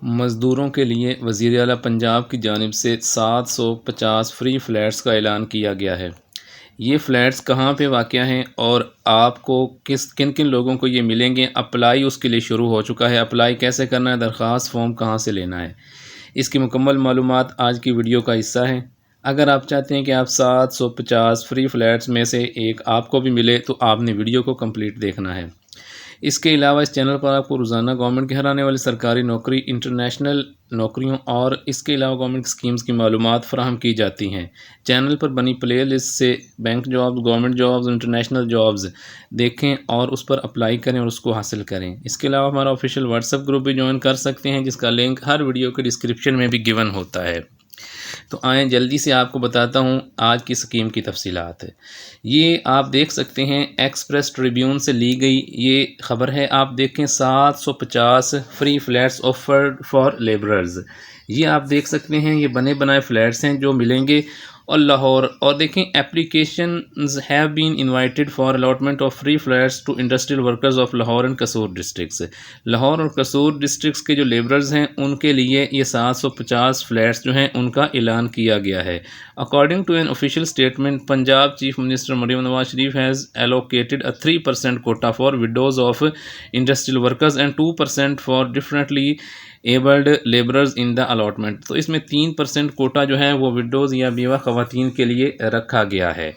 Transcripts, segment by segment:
मज़दूरों के लिए वज़ीर आला पंजाब की जानिब से 750 फ्री फ्लैट्स का ऐलान किया गया है। ये फ़्लैट्स कहाँ पे वाक़या हैं और आपको किन किन लोगों को ये मिलेंगे? अप्लाई उसके लिए शुरू हो चुका है। अप्लाई कैसे करना है? दरख्वास्त फ़ॉर्म कहाँ से लेना है? इसकी मुकम्मल मालूमात आज की वीडियो का हिस्सा है। अगर आप चाहते हैं कि आप 750 फ्री फ्लैट्स में से एक आपको भी मिले तो आपने वीडियो को कंप्लीट देखना है। इसके अलावा इस चैनल पर आपको रोज़ाना गवर्नमेंट के हर आने वाली सरकारी नौकरी, इंटरनेशनल नौकरियों और इसके अलावा गवर्नमेंट स्कीम्स की मालूमात फ़राहम की जाती हैं। चैनल पर बनी प्ले लिस्ट से bank jobs, government jobs, international jobs देखें और उस पर अप्लाई करें और उसको हासिल करें। इसके अलावा हमारा ऑफिशियल व्हाट्सएप ग्रुप भी ज्वाइन कर सकते हैं, जिसका लिंक हर वीडियो के डिस्क्रिप्शन में भी गिवन होता है। तो आएँ जल्दी से आपको बताता हूँ आज की स्कीम की तफसीलात। ये आप देख सकते हैं एक्सप्रेस ट्रिब्यून से ली गई ये ख़बर है। आप देखें 750 free flats offered for labourers. ये आप देख सकते हैं ये बने बनाए फ्लैट्स हैं जो मिलेंगे और लाहौर। और देखें applications have been invited for allotment of free flats to industrial workers of Lahore and Kasur districts. Lahore और कसूर डिस्ट्रिक्ट्स के जो लेबरर्स हैं उनके लिए ये 750 फ्लैट्स जो हैं उनका ऐलान किया गया है। According to an official statement, Punjab chief minister Maryam Nawaz Sharif has allocated a 3% quota for widows of industrial workers and 2% for differently abled labourers in the allotment. तो इसमें 3% कोटा जो है वो विडोज़ या बेवा ख़वातीन के लिए रखा गया है।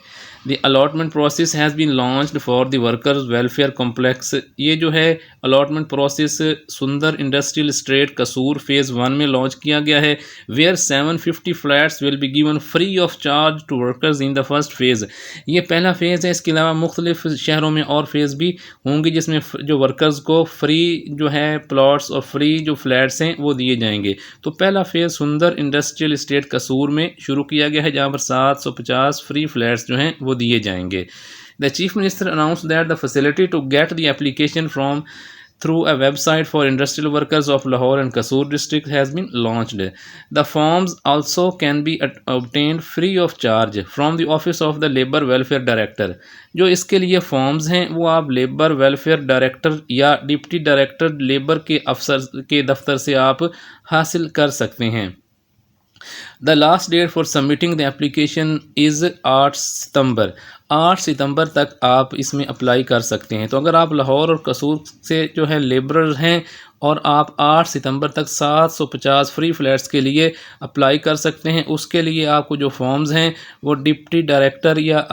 The allotment process has been launched for the workers welfare complex. ये जो है allotment process Sundar industrial estate Kasur phase 1 में लॉन्च किया गया है। Where 750 flats will be given free of charge to workers in the first phase. ये पहला phase है। इसके अलावा मुख्तलिफ शहरों में और फेज़ भी होंगे जिसमें जो वर्कर्स को फ्री जो है प्लॉट्स और फ्री जो फ्लैट्स हैं वो दिए जाएंगे। तो पहला फ़ेज़ सुंदर इंडस्ट्रियल स्टेट कसूर में शुरू किया गया है, जहाँ पर 750 फ्री फ्लैट्स जो हैं वो दिए जाएंगे। The chief minister announce that the facility to get the application from through a website for industrial workers of Lahore and Kasur district has been launched. The forms also can be obtained free of charge from the office of the Labour Welfare Director. जो इसके लिए forms हैं वो आप labour welfare director या deputy director labour के अफसर के दफ्तर से आप हासिल कर सकते हैं। The last date for submitting the application is 8 September. 8 सितंबर तक आप इसमें अप्लाई कर सकते हैं। तो अगर आप लाहौर और कसूर से जो है लेबरर हैं और आप 8 सितंबर तक 750 फ्री फ्लैट्स के लिए अप्लाई कर सकते हैं। उसके लिए आपको जो फॉर्म्स हैं वो डिप्टी डायरेक्टर या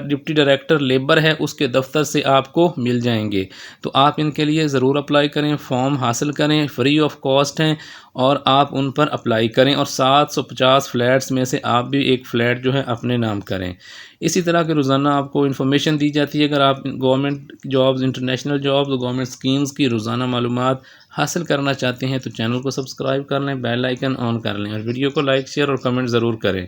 डिप्टी डायरेक्टर लेबर है उसके दफ्तर से आपको मिल जाएंगे। तो आप इनके लिए ज़रूर अप्लाई करें, फॉर्म हासिल करें, फ्री ऑफ कॉस्ट हैं और आप उन पर अप्लाई करें और 750 फ्लैट्स में से आप भी एक फ़्लैट जो है अपने नाम करें। इसी तरह के रोज़ाना आपको इन्फॉर्मेशन दी जाती है। अगर आप government jobs, international jobs, government schemes की रोज़ाना मालूमात हासिल करना चाहते हैं तो चैनल को सब्सक्राइब कर लें, बेल आइकन ऑन कर लें और वीडियो को लाइक, शेयर और कमेंट ज़रूर करें।